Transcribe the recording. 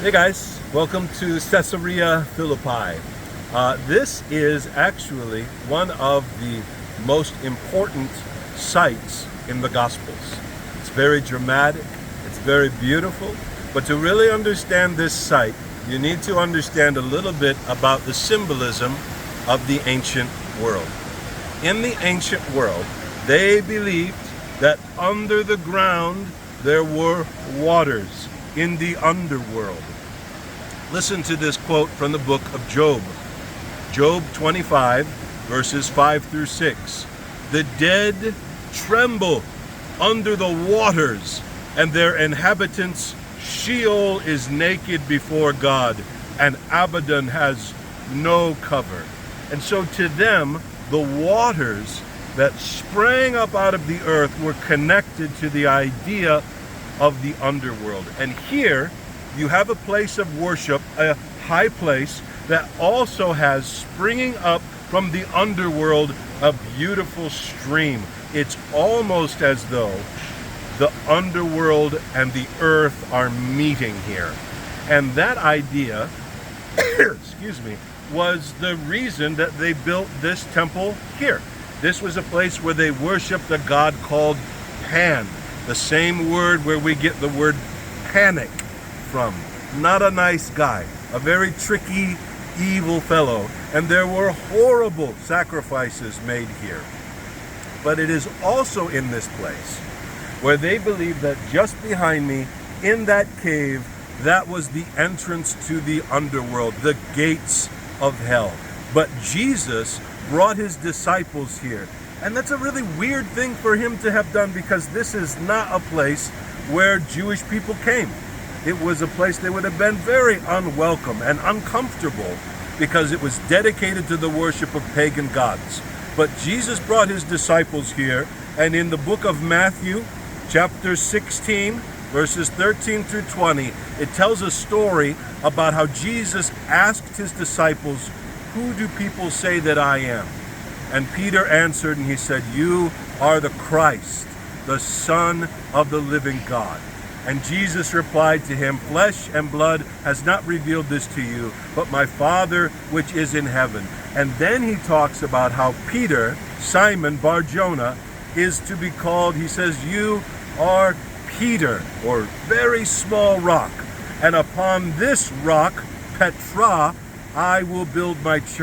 Hey guys, welcome to Caesarea Philippi. This is actually one of the most important sites in the Gospels. It's very dramatic, it's very beautiful, but to really understand this site, you need to understand a little bit about the symbolism of the ancient world. In the ancient world, they believed that under the ground there were waters in the underworld. Listen to this quote from the book of Job. Job 25, verses 5 through 6. The dead tremble under the waters, and their inhabitants, Sheol is naked before God, and Abaddon has no cover. And so to them, the waters that sprang up out of the earth were connected to the idea of the underworld. And here you have a place of worship, a high place that also has, springing up from the underworld, a beautiful stream. It's almost as though the underworld and the earth are meeting here. And that idea, excuse me, was the reason that they built this temple here. This was a place where they worshiped a god called Pan, the same word where we get the word panic from. Not a nice guy, a very tricky, evil fellow. And there were horrible sacrifices made here. But it is also in this place where they believe that just behind me, in that cave, that was the entrance to the underworld, the gates of hell. But Jesus brought his disciples here. And that's a really weird thing for him to have done, because this is not a place where Jewish people came. It was a place they would have been very unwelcome and uncomfortable, because it was dedicated to the worship of pagan gods. But Jesus brought his disciples here, and in the book of Matthew, chapter 16, verses 13 through 20, it tells a story about how Jesus asked his disciples, "Who do people say that I am?" And Peter answered and he said, "You are the Christ, the Son of the living God." And Jesus replied to him, "Flesh and blood has not revealed this to you, but my Father which is in heaven." And then he talks about how Peter, Simon Bar-Jonah, is to be called, he says, "You are Peter," or very small rock. "And upon this rock, Petra, I will build my church."